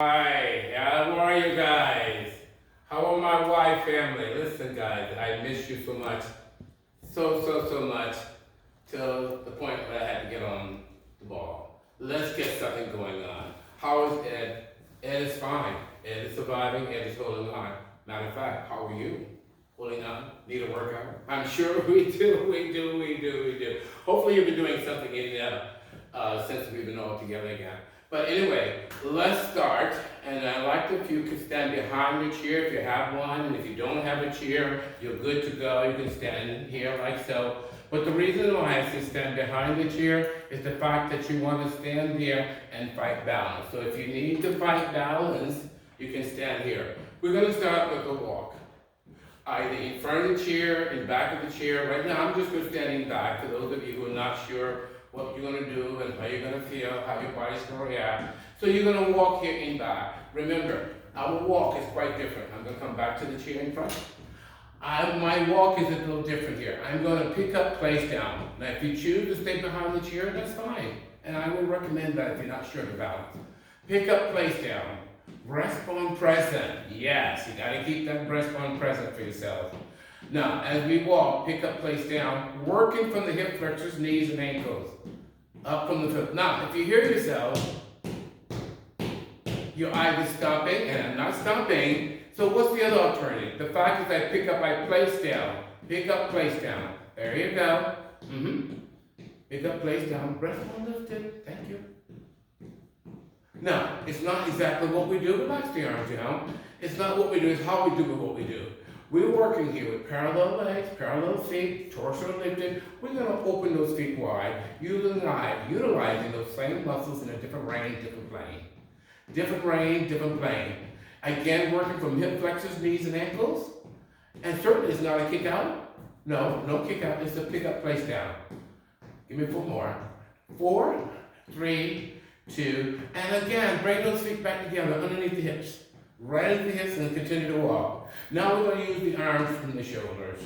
Hi, how are you guys? How are my wife family? Listen, guys, I miss you so much, so much, till the point where I had to get on the ball. Let's get something going on. How is Ed? Ed is fine. Ed is surviving. Ed is holding on. Matter of fact, how are you? Holding on? Need a workout? I'm sure we do. Hopefully you've been doing something in there since we've been all together again. But anyway, let's start. And I'd like if you could stand behind your chair if you have one. And if you don't have a chair, you're good to go. You can stand here like so. But the reason why I say stand behind the chair is the fact that you want to stand there and fight balance. So if you need to fight balance, you can stand here. We're going to start with a walk. Either in front of the chair, in back of the chair. Right now, I'm just going to stand back. For those of you who are not sure what you're going to do and how you're going to feel, how your body's going to react. So you're going to walk here in back. Remember, our walk is quite different. I'm going to come back to the chair in front. My walk is a little different here. I'm going to pick up, place down. Now, if you choose to stay behind the chair, that's fine. And I would recommend that if you're not sure about it. Pick up, place down. Breastbone present. Yes, you got to keep that breastbone present for yourself. Now, as we walk, pick up, place down, working from the hip flexors, knees, and ankles. Up from the foot. Now, if you hear yourself, you're either stopping, and I'm not stopping. So what's the other alternative? The fact is I pick up, I place down. Pick up, place down. There you go. Pick up, place down. Breastbone lifted. Thank you. Now, it's not exactly what we do. Relax the arms down. It's not what we do, it's how we do what we do. We're working here with parallel legs, parallel feet, torso lifted. We're going to open those feet wide, utilizing those same muscles in a different range, different plane. Different range, different plane. Again, working from hip flexors, knees, and ankles. And certainly it's not a kick out. No kick out. It's a pick up, place down. Give me 4 more. 4, 3, 2, and again, bring those feet back together underneath the hips. Right at the hips and continue to walk. Now we're going to use the arms from the shoulders.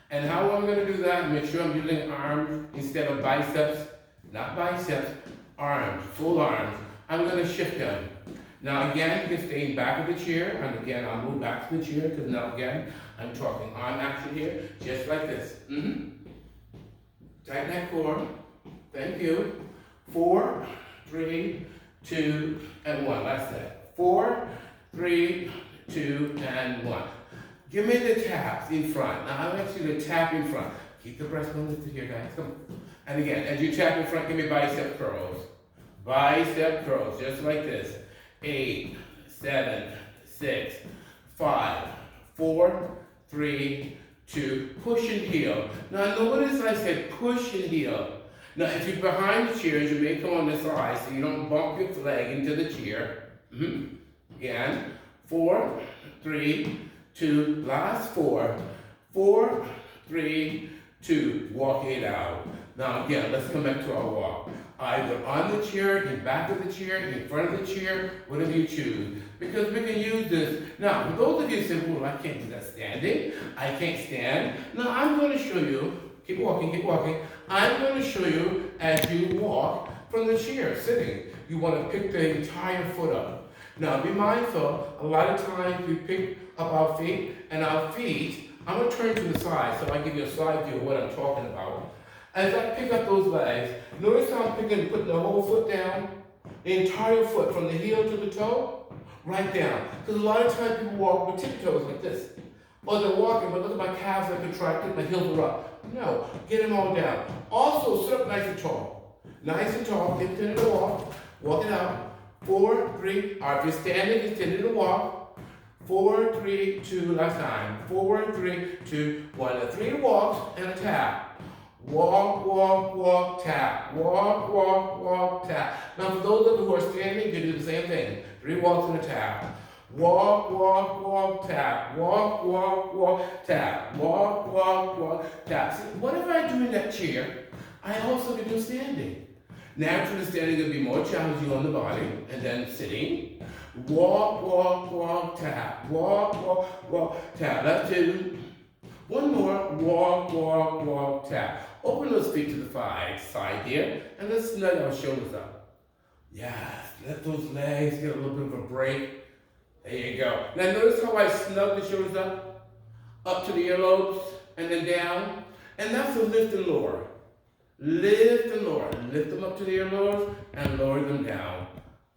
And how I'm going to do that, make sure I'm using arms instead of biceps. Not biceps, arms, full arms. I'm going to shift them. Now again, you can stay in back of the chair, and again, I'll move back to the chair, because now again, I'm talking arm action here, just like this. Tighten that core. Thank you. 4, 3, 2, and 1. That's it. 4, 3, 2, and 1. Give me the taps in front. Now I want you to tap in front. Keep the breastbone lifted here, guys. Come on. And again, as you tap in front, give me bicep curls. Bicep curls, just like this. 8, 7, 6, 5, 4, 3, 2. Push and heel. Now notice I said push and heel. Now, if you're behind the chairs, you may come on the side so you don't bump your leg into the chair. Again, 4, 3, 2, last 4, 4, 3, 2, walking it out. Now again, let's come back to our walk. Either on the chair, in back of the chair, in front of the chair, whatever you choose. Because we can use this. Now, for those of you who say, well, I can't do that standing. I can't stand. Now, I'm going to show you. Keep walking, keep walking. I'm going to show you as you walk from the chair, sitting. You want to pick the entire foot up. Now, be mindful, a lot of times we pick up our feet, and our feet, I'm going to turn to the side so I give you a side view of what I'm talking about. As I pick up those legs, notice how I'm putting the whole foot down, the entire foot from the heel to the toe, right down. Because a lot of times people walk with tiptoes like this. Or they're walking, but look at my calves are contracted, my heels are up. No, get them all down. Also, sit up nice and tall. Nice and tall, continue to walk. Walk it out. 4, 3, or if you're standing, continue to walk. 4, 3, 2, last time. 4, 3, 2, 1. 3 walks and a tap. Walk, walk, walk, tap. Walk, walk, walk, tap. Now, for those of you who are standing, you can do the same thing. 3 walks and a tap. Walk, walk, walk, tap. Walk, walk, walk, tap. Walk, walk, walk, tap. See, whatever I do in that chair, I also can do standing. Naturally, standing will be more challenging on the body, and then sitting. Walk, walk, walk, tap. Walk, walk, walk, tap. That's 2. One more. Walk, walk, walk, tap. Open those feet to the side here, and let's let our shoulders up. Yes, let those legs get a little bit of a break. There you go. Now notice how I snug the shoulders up to the earlobes, and then down. And that's a lift and lower. Lift and lower. Lift them up to the earlobes and lower them down.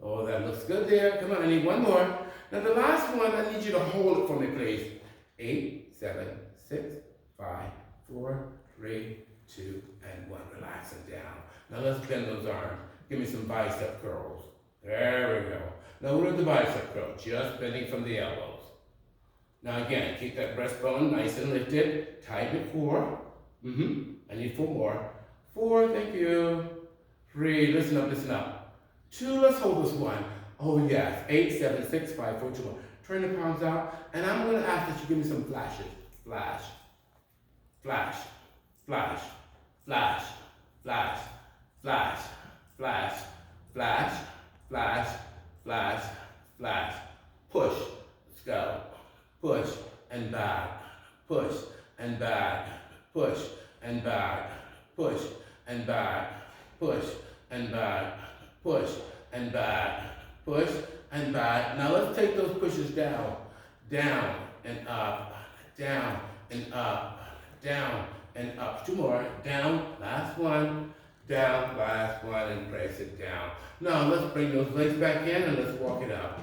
Oh, that looks good there. Come on, I need one more. Now the last one, I need you to hold it for me, please. 8, 7, 6, 5, 4, 3, 2, and 1. Relax it down. Now let's bend those arms. Give me some bicep curls. There we go. Now what are the bicep curls? Just bending from the elbows. Now again, keep that breastbone nice and lifted. Tighten it 4. I need 4 more. 4, thank you. 3, listen up, listen up. 2, let's hold this one. Oh yes, 8, 7, 6, 5, 4, 2, 1. Turn the palms out, and I'm going to ask that you give me some flashes. Flash, flash, flash, flash, flash, flash, flash, flash, flash, flash, flash. Push, let's go. Push and back, push and back, push and back, push and back, push and back, push and back, push and back. Now let's take those pushes down, down and up, down and up, down and up. 2 more, down, last one, down, last one, and press it down. Now let's bring those legs back in and let's walk it up.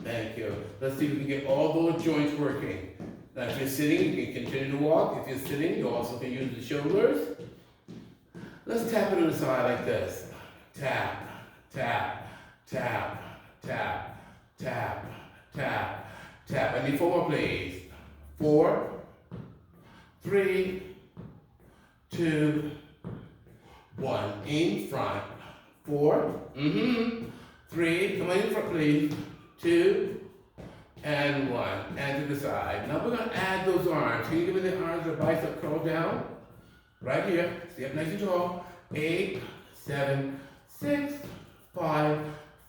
Thank you. Let's see if we can get all those joints working. Now if you're sitting, you can continue to walk. If you're sitting, you also can use the shoulders. Let's tap it on the side like this. Tap, tap, tap, tap, tap, tap, tap. I need 4 more, please. 4, 3, 2, 1. In front. 4. 3. Come on in front, please. 2 and 1. And to the side. Now we're going to add those arms. Can you give me the arms or bicep curl down? Right here. Stay up nice and tall. 8, 7, 6, 5,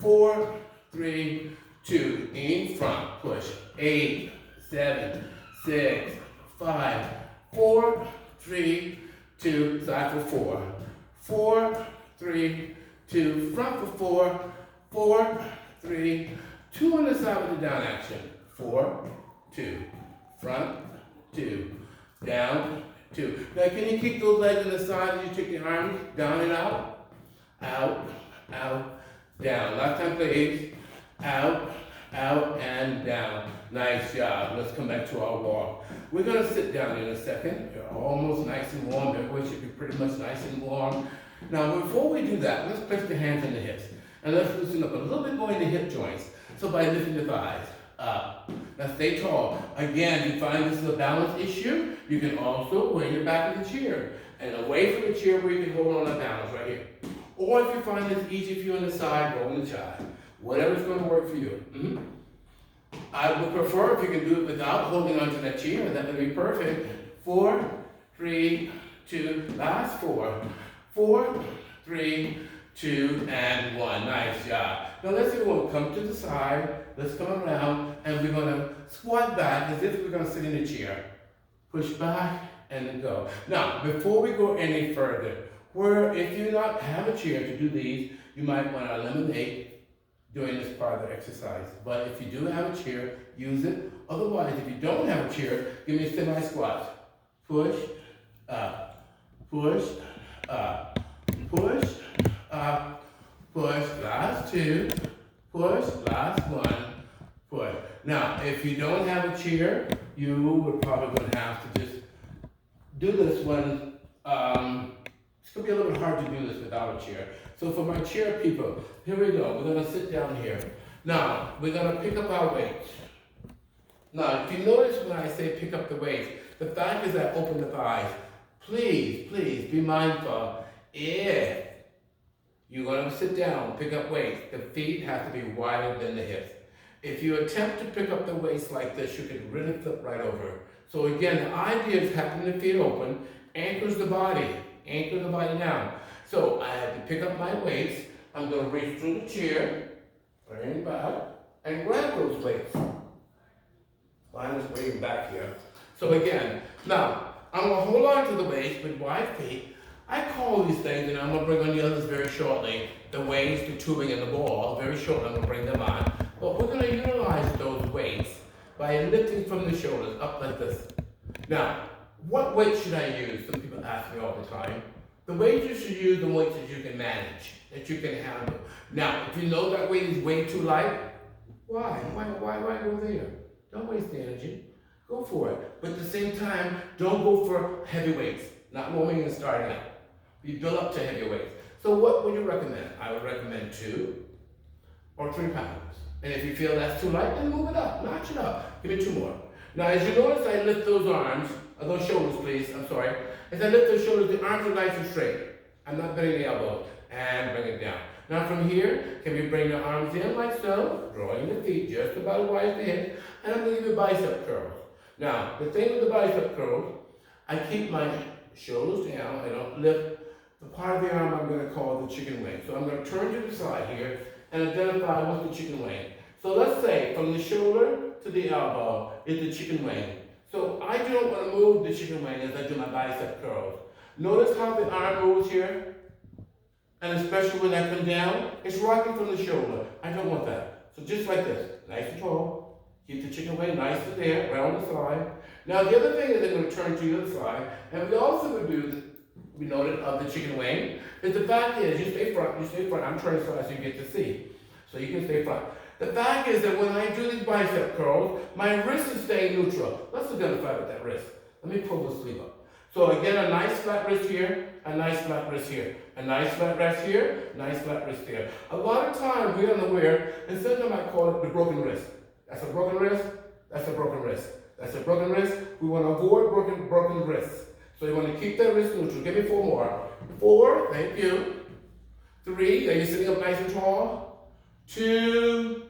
4, 3, 2. In front. Push. 8, 7, 6, 5, 4, 3, 2. Side for 4. 4, 3, 2. Front for 4. 4, 3, 2 on the side with the down action. 4, 2. Front, 2. Down, 2. Now can you keep those legs on the side as you take the arms down and out? Out, out, down. Last time please. Out, out, and down. Nice job. Let's come back to our walk. We're going to sit down in a second. You're almost nice and warm. Everybody should be pretty much nice and warm. Now before we do that, let's place the hands on the hips. And let's loosen up a little bit more in the hip joints. So by lifting the thighs up. Now stay tall. Again, if you find this is a balance issue, you can also weigh your back in the chair. And away from the chair where you can hold on to balance right here. Or if you find this easy for you on the side, roll in the child. Whatever's going to work for you. I would prefer if you can do it without holding onto that chair. That would be perfect. 4, 3, 2, last 4. 4, 3, 2, and 1. Nice job. Now let's see, we'll come to the side. Let's come around and we're going to squat back as if we're going to sit in a chair. Push back and then go. Now, before we go any further, where if you not have a chair to do these, you might want to eliminate doing this part of the exercise. But if you do have a chair, use it. Otherwise, if you don't have a chair, give me semi-squats. Push, up, push, up, push, up, push, last 2, push, last 1, push. Now, if you don't have a chair, you would probably going to have to just do this one. It's going to be a little bit hard to do this without a chair. So for my chair people, here we go. We're going to sit down here. Now, we're going to pick up our weights. Now, if you notice when I say pick up the weights, the fact is I open the thighs. Please, please be mindful. If you're going to sit down, pick up weights, the feet have to be wider than the hips. If you attempt to pick up the weights like this, you can really flip right over. So again, the idea is having the feet open, anchors the body down. So I have to pick up my weights. I'm going to reach through the chair, bring back, and grab those weights. Mine is way back here. So again, now I'm going to hold on to the weights with wide feet. I call these things, and I'm going to bring on the others very shortly, the weights, the tubing, and the ball. Very shortly, I'm going to bring them on. But we're going to utilize those weights by lifting from the shoulders up like this. Now, what weight should I use? Some people ask me all the time. The weights you should use, the weights that you can manage, that you can handle. Now, if you know that weight is way too light, why? Why go there? Don't waste the energy. Go for it. But at the same time, don't go for heavy weights. Not warming and starting out. You build up to heavy weights. So what would you recommend? I would recommend 2 or 3 pounds. And if you feel that's too light, then move it up. Notch it up. Give me 2 more. Now, as you notice, I lift those arms, or those shoulders, please. I'm sorry. As I lift those shoulders, the arms are nice and straight. I'm not bending the elbows. And bring it down. Now from here, can we bring the arms in like so, drawing the feet just about as wide as the hips, and I'm going to give you bicep curls. Now, the thing with the bicep curls, I keep my shoulders down. I don't lift the part of the arm I'm going to call the chicken wing. So I'm going to turn to the side here and identify what's the chicken wing. So let's say from the shoulder to the elbow is the chicken wing. So I don't want to move the chicken wing as I do my bicep curls. Notice how the arm moves here? And especially when I come down, it's rocking from the shoulder. I don't want that. So just like this, nice and tall. Keep the chicken wing nice and there, around the side. Now the other thing is I'm going to turn to the other side, and we also would do, we noted of the chicken wing, is the fact is you stay front, I'm turning so as you get to see. So you can stay front. The fact is that when I do these bicep curls, my wrist is staying neutral. Let's identify with that wrist. Let me pull the sleeve up. So again, a nice flat wrist here, a nice flat wrist here, a nice flat wrist here, nice flat wrist here. A lot of times we're unaware, and sometimes I call it the broken wrist. That's a broken wrist, that's a broken wrist. That's a broken wrist. We want to avoid broken wrists. So you want to keep that wrist neutral. Give me 4 more. 4, thank you. 3, are you sitting up nice and tall? 2,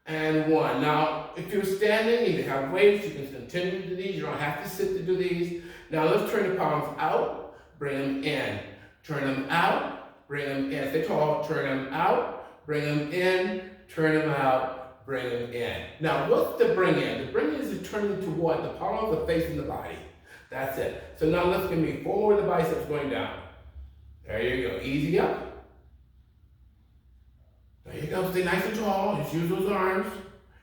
and 1. Now, if you're standing, you have weights, you can continue to do these. You don't have to sit to do these. Now let's turn the palms out, bring them in. Turn them out, bring them in. Stay tall, turn them out, bring them in, turn them out, bring them in. Now what's the bring in? The bring in is to turn into what? The palm of the face and the body. That's it. So now let's give me 4 more of the biceps going down. There you go, easy up. There you go, stay nice and tall, just use those arms.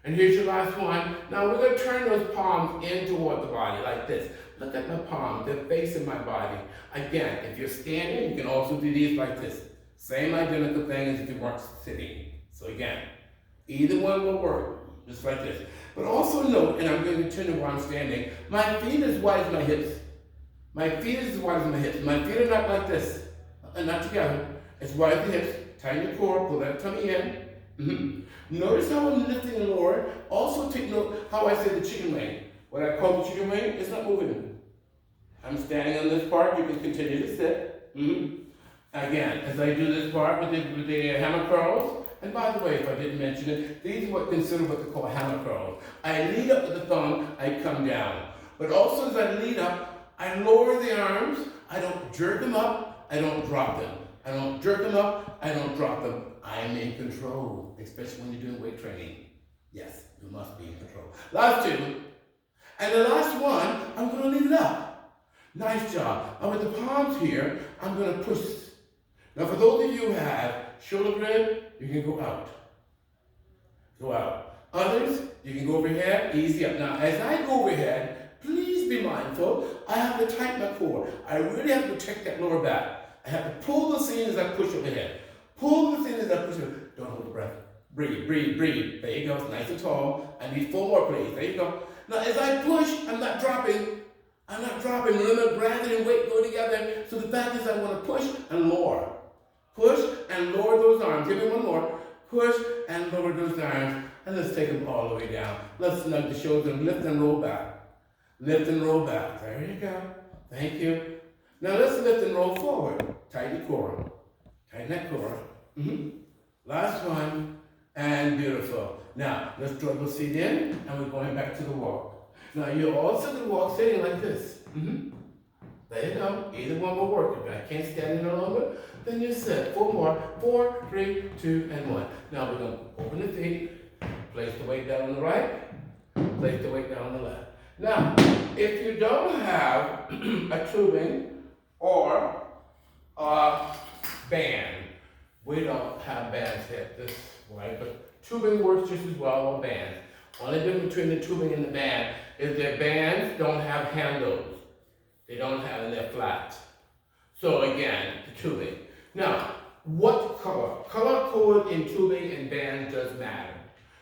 And here's your last one. Now we're going to turn those palms in toward the body like this. Look at my palm, the face of my body. Again, if you're standing, you can also do these like this. Same identical thing as if you weren't sitting. So again, either one will work, just like this. But also note, and I'm going to continue while I'm standing, my feet are as wide as my hips. My feet are as wide as my hips. My feet are not like this, not together. As wide as the hips. Tighten your core, pull that tummy in. Notice how I'm lifting and lower. Also take note how I say the chicken wing. What I call the chicken wing, it's not moving. I'm standing on this part, you can continue to sit. Again, as I do this part with the hammer curls, and by the way, if I didn't mention it, these are considered what they call hammer curls. I lead up with the thumb, I come down. But also as I lead up, I lower the arms, I don't jerk them up, I don't drop them. I don't jerk them up, I don't drop them. I'm in control, especially when you're doing weight training. Yes, you must be in control. Last 2. And the last one, I'm going to leave it up. Nice job. Now with the palms here, I'm going to push. Now for those of you who have shoulder grip, you can go out. Go out. Others, you can go overhead, easy up. Now as I go overhead, please be mindful, I have to tighten my core. I really have to protect that lower back. I have to pull the seam as I push overhead. Pull the seam as I push overhead. Don't hold the breath. Breathe, breathe, breathe. There you go. It's nice and tall. I need 4 more, please. There you go. Now, as I push, I'm not dropping. I'm not dropping. Remember, gravity and weight go together. So the fact is I want to push and lower. Push and lower those arms. Give me 1 more. Push and lower those arms. And let's take them all the way down. Let's snug the shoulders and lift and roll back. Lift and roll back. There you go. Thank you. Now let's lift and roll forward. Tighten the core. Tighten that core. Last one. And beautiful. Now, let's draw the seat in, and we're going back to the walk. Now, you're also going to walk sitting like this. There you go. Either one will work. If I can't stand any longer, then you sit. 4 more. 4, 3, 2, and 1. Now, we're going to open the feet, place the weight down on the right, place the weight down on the left. Now, if you don't have a tubing or band. We don't have bands here this way, but tubing works just as well on bands. Only difference between the tubing and the band is that bands don't have handles. They don't have, and they're flat. So again, the tubing. Now, what color? Color code in tubing and bands does matter.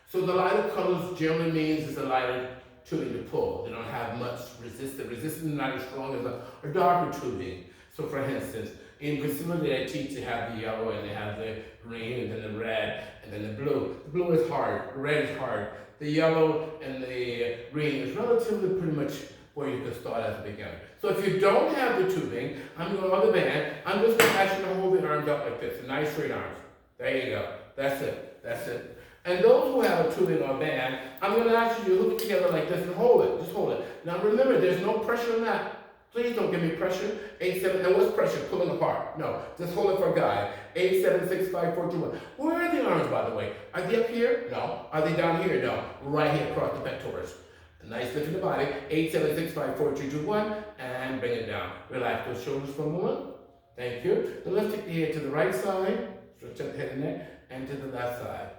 So the lighter colors generally means it's a lighter tubing to pull. They don't have much resistance. Resistance is not as strong as a darker tubing. So for instance, in facility I teach, they have the yellow and they have the green and then the red and then the blue. The blue is hard, the red is hard. The yellow and the green is relatively pretty much where you can start as a beginner. So if you don't have the tubing, I'm going on the band, I'm just going to ask you to hold the arms up like this, nice straight arms. There you go. That's it. That's it. And those who have a tubing or band, I'm going to ask you to hook it together like this and hold it. Just hold it. Now remember, there's no pressure on that. Please don't give me pressure. 8, 7, and what's pressure? Pulling apart. No, just hold it for a guide. 8, 7, 6, 5, 4, 2, 1. Where are the arms, by the way? Are they up here? No. Are they down here? No. Right here across the pectorals. A nice lift in the body. 8, 7, 6, 5, 4, 3, 2, 1. And bring it down. Relax those shoulders for a moment. Thank you. Now let's take the head to the right side. Stretch out the head and neck. And to the left side.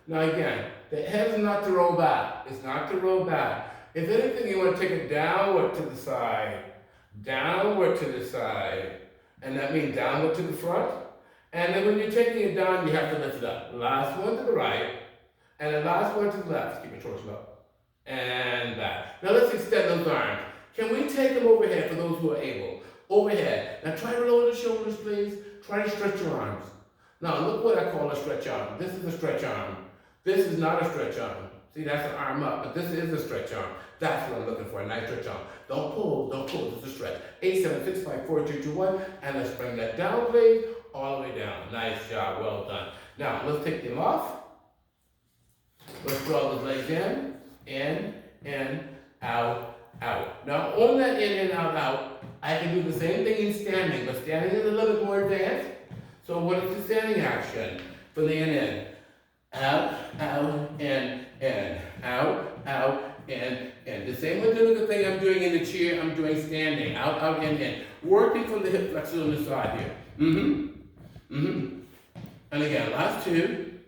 Now again, the head is not to roll back. It's not to roll back. If anything, you want to take it downward to the side. Downward to the side. And that means downward to the front. And then when you're taking it down, you have to lift it up. Last one to the right. And the last one to the left. Keep your torso up. And back. Now let's extend those arms. Can we take them overhead for those who are able? Overhead. Now try to lower the shoulders, please. Try to stretch your arms. Now look what I call a stretch arm. This is a stretch arm. This is not a stretch arm. See, that's an arm up, but this is a stretch arm. That's what I'm looking for, a nice stretch arm. Don't pull, just a stretch. 8, 7, 6, 5, 4, 3, 2, 1. And let's bring that down, please. All the way down. Nice job, well done. Now, let's take them off. Let's draw those legs in, out, out. Now, on that in and out, I can do the same thing in standing, but standing is a little bit more advanced. So what is the standing action for the in? Out, in, out, in. The same identical thing I'm doing in the chair, I'm doing standing. Out, in. Working from the hip flexors on the side here. And again, last two.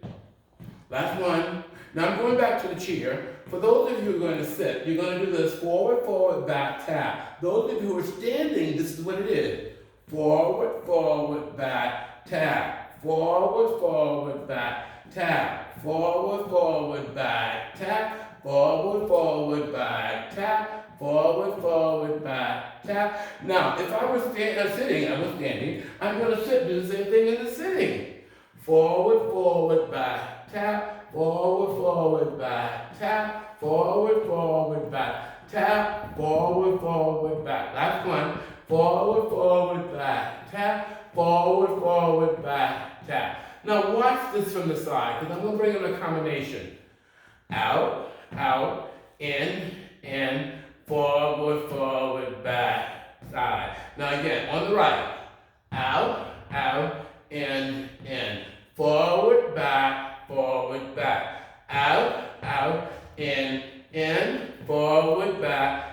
Last one. Now I'm going back to the chair. For those of you who are going to sit, you're going to do this forward, back, tap. Those of you who are standing, this is what it is. Forward, back, tap. Forward, back, tap. Forward, back, tap. Forward, back, tap. Forward, back, tap. Now, if I was sitting, I was standing, I'm going to sit, do the same thing in the sitting. Forward, back, tap. Forward, back, tap. Forward, back, tap. Forward, back. Last one. Forward, back, tap. Forward, back, tap. Now watch this from the side, because I'm going to bring in a combination. Out, in, forward, back, side. Now again, on the right. Out, in, forward, back. Out, in, forward, back.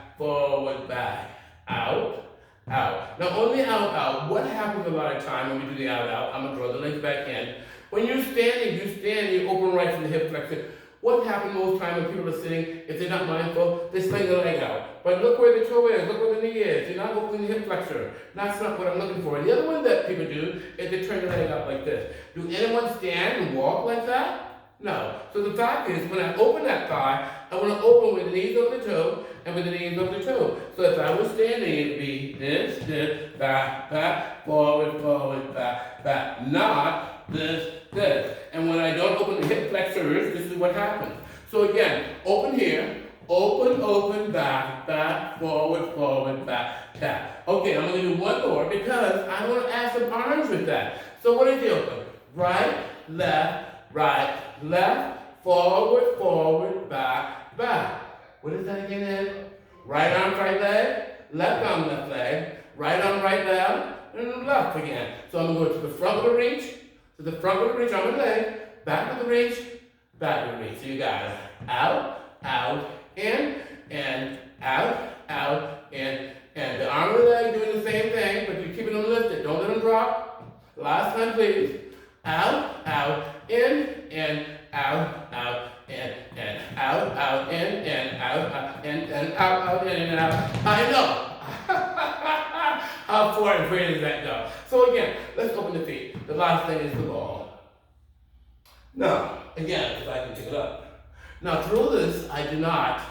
Out. Now on the out, what happens a lot of time when we do the out, I'm going to draw the legs back in. When you're standing, you open right from the hip flexor. What happens most time when people are sitting, if they're not mindful, they sling the leg out. But look where the toe is, look where the knee is. You're not opening the hip flexor. That's not what I'm looking for. The other one that people do is they turn the leg out like this. Do anyone stand and walk like that? No. So the fact is, when I open that thigh, I want to open with the knees over the toe and with the knees over the toe. So if I was standing, it would be this, back, forward, back. Not this. And when I don't open the hip flexors, this is what happens. So again, open here, open, back, forward, back, tap. Okay, I'm going to do one more because I want to add some arms with that. So what is the open? Right, left, forward, back. What is that again, Ed? Right arm, right leg, left arm, left leg, right arm, right leg, and left again. So I'm going to go to the front of the reach, on the leg, back of the reach, So you got it. Out, in, out, in, and the arm and the leg doing the same thing, but you're keeping them lifted. Don't let them drop. Last time, please. Out, out, in, out, out, in, out, in, out, in, out, in, and out. I know. How far and where does that go? So again, let's open the feet. The last thing is the ball. Now, again, if I can pick it up. Now, through this, I do not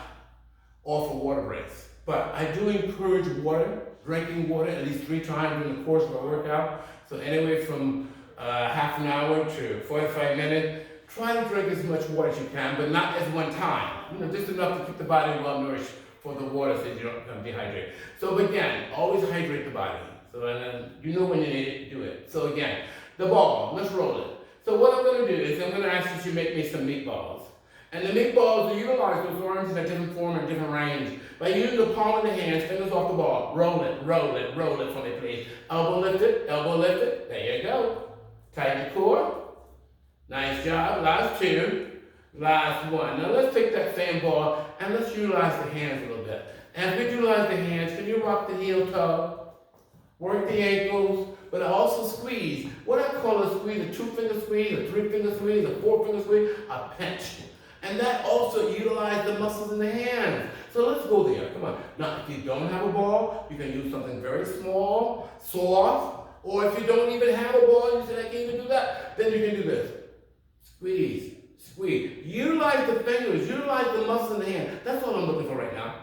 offer water breaks, but I do encourage water, drinking water at least 3 times during the course of a workout. So anywhere from half an hour to 45 minutes. Try to drink as much water as you can, but not at one time. Just enough to keep the body well nourished for the water so you don't become dehydrated. So again, always hydrate the body. So then you know when you need it, do it. So again, the ball, let's roll it. So what I'm going to do is I'm going to ask you to make me some meatballs. And the meatballs, you utilize those arms in a different form and different range. By using the palm of the hands, fingers off the ball. Roll it, roll it, roll it for me, please. Elbow lifted, elbow lifted. There you go. Tighten the core. Nice job. Last 2. Last 1. Now let's take that same ball and let's utilize the hands a little bit. As we utilize the hands, can you rock the heel toe? Work the ankles, but also squeeze. What I call a squeeze, a 2-finger squeeze, a 3-finger squeeze, a 4-finger squeeze, a pinch. And that also utilizes the muscles in the hands. So let's go there. Come on. Now, if you don't have a ball, you can use something very small, soft, or if you don't even have a ball, you say, I can't even do that, then you can do this. Squeeze, squeeze. Utilize the fingers, utilize the muscles in the hand. That's all I'm looking for right now.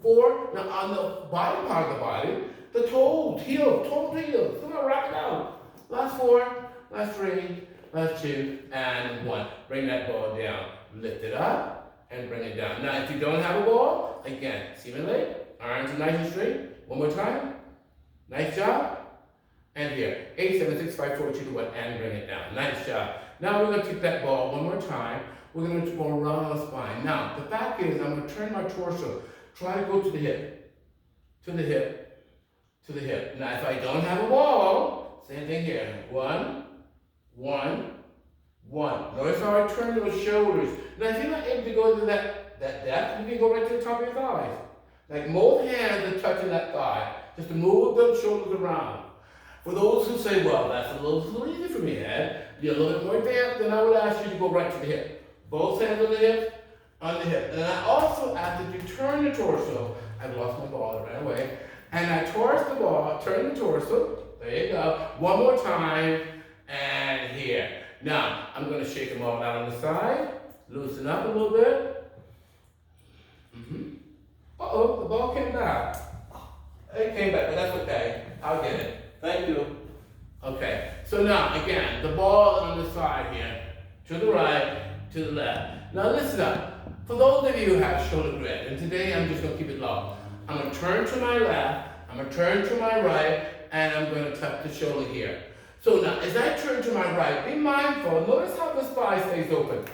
4, now on the bottom part of the body, the toes, heel, toes, heel. Come on, rock it out. Last 4, last 3, last 2, and 1. Bring that ball down. Lift it up and bring it down. Now, if you don't have a ball, again, simulate. Arms are nice and straight. One more time. Nice job. And here, 8, 7, 6, 5, 4, 2, 1, and bring it down. Nice job. Now we're going to take that ball one more time. We're going to go around the spine. Now, the fact is, I'm going to turn my torso. Try to go to the hip, to the hip, to the hip. Now, if I don't have a ball, same thing here. 1, 1, 1. Notice how I turn those shoulders. Now, if you're not able to go to that depth, you can go right to the top of your thighs. Like both hands are touching that thigh, just to move those shoulders around. For those who say, well, that's a little easy for me, Ed. You're a little bit more advanced, then I would ask you to go right to the hip. Both hands on the hip, on the hip. And I also ask that you turn the torso. I've lost my ball, it ran away. And I toss the ball, turn the torso. There you go. One more time, and here. Now, I'm going to shake them all out on the side. Loosen up a little bit. Uh-oh, the ball came back. It came back, but that's okay. I'll get it. Thank you. Okay, so now, again, the ball on the side here. To the right, to the left. Now listen up. For those of you who have shoulder grid, and today I'm just going to keep it low. I'm going to turn to my left, I'm going to turn to my right, and I'm going to tuck the shoulder here. So now, as I turn to my right, be mindful. Notice how this thigh stays open.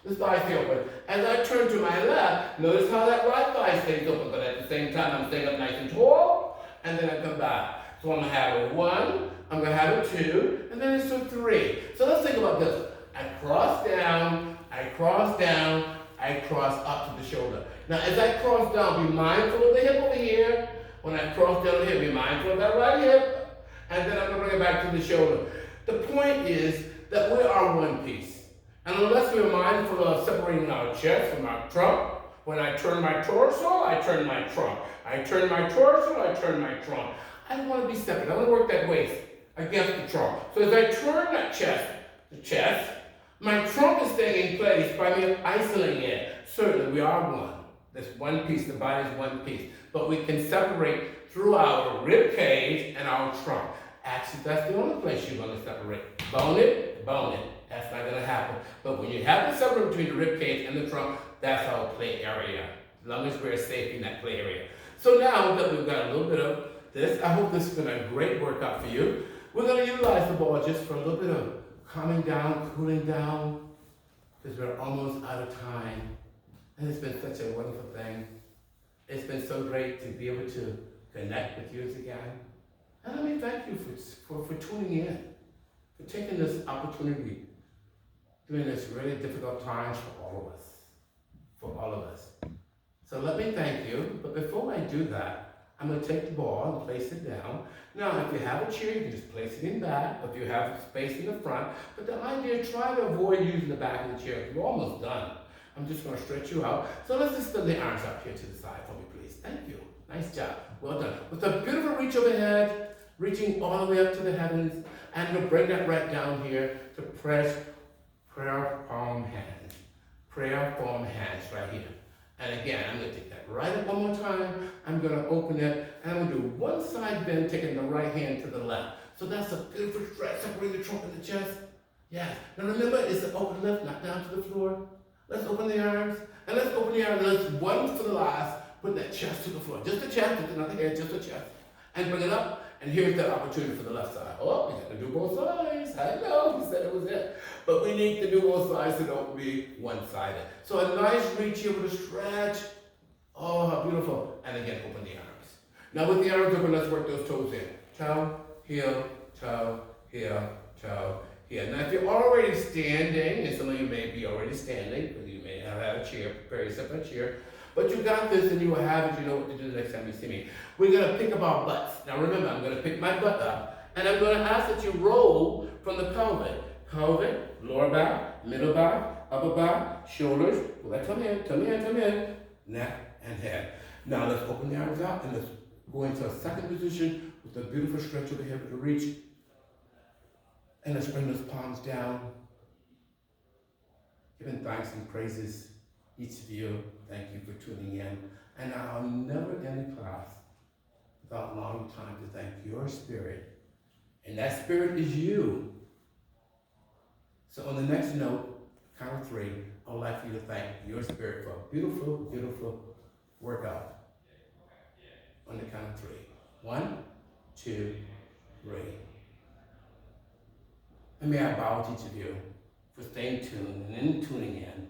This thigh stays open. As I turn to my left, notice how that right thigh stays open. But at the same time, I'm staying up nice and tall, and then I come back. So I'm going to have a 1, I'm going to have a 2, and then it's a 3. So let's think about this. I cross down, I cross down, I cross up to the shoulder. Now, as I cross down, be mindful of the hip over here. When I cross down the hip, be mindful of that right hip. And then I'm going to bring it back to the shoulder. The point is that we are one piece. And unless we're mindful of separating our chest from our trunk, when I turn my torso, I turn my trunk. I turn my torso, I turn my trunk. I don't want to be separate. I want to work that waist against the trunk. So as I turn that chest, the chest, my trunk is staying in place by me isolating it. Certainly, we are one. There's one piece. The body is one piece. But we can separate through our rib cage and our trunk. Actually, that's the only place you're going to separate. Bone it, bone it. That's not going to happen. But when you have the separate between the rib cage and the trunk, that's our play area. As long as we're safe in that play area. So now that we've got a little bit of this, I hope this has been a great workout for you. We're going to utilize the ball just for a little bit of calming down, cooling down, because we're almost out of time. And it's been such a wonderful thing. It's been so great to be able to connect with you again. And let me thank you for tuning in, for taking this opportunity during this really difficult time for all of us. So let me thank you. But before I do that, I'm going to take the ball and place it down. Now, if you have a chair, you can just place it in back. If you have space in the front. But the idea, try to avoid using the back of the chair. You're almost done. I'm just going to stretch you out. So let's just spin the arms up here to the side for me, please. Thank you. Nice job. Well done. With a beautiful reach overhead, reaching all the way up to the heavens. And we'll bring that right down here to press prayer palm hands. Prayer palm hands right here. And again, I'm going to take that right up one more time. I'm going to open it, and I'm going to do one side bend, taking the right hand to the left. So that's a beautiful stretch, separating the trunk and the chest. Yes. Now remember, it's an open lift, not down to the floor. Let's open the arms, and let's open the arms, and let's one for the last, put that chest to the floor. Just the chest, with another head, just the chest. And bring it up, and here's that opportunity for the left side. Oh, we got to do both sides. I know, he said it was it. But we need to do both sides so don't be one-sided. So a nice reach here with a stretch. Oh, how beautiful. And again, open the arms. Now with the arms open, let's work those toes in. Toe, heel, toe, heel, toe, heel. Now if you're already standing, and some of you may be already standing, because you may have had a chair, prepare yourself a chair, but you got this and you will have it, you know what to do the next time you see me. We're going to pick up our butts. Now remember, I'm going to pick my butt up, and I'm going to ask that you roll from the pelvic. Pelvic, lower back, middle back, upper back, shoulders. Well, come in, neck and head. Now let's open the arms out, and let's go into a second position with a beautiful stretch over here with the reach. And let's bring those palms down. Giving thanks and praises, each of you. Thank you for tuning in. And I'll never end a class without allowing time to thank your spirit. And that spirit is you. So on the next note, count of 3, I would like for you to thank your spirit for a beautiful, beautiful workout. On the count of 3. 1, 2, 3. And may I bow to each of you for staying tuned and tuning in.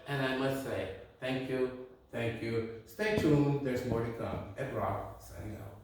And I must say, thank you, thank you. Stay tuned, there's more to come. Ed Rock, signing out.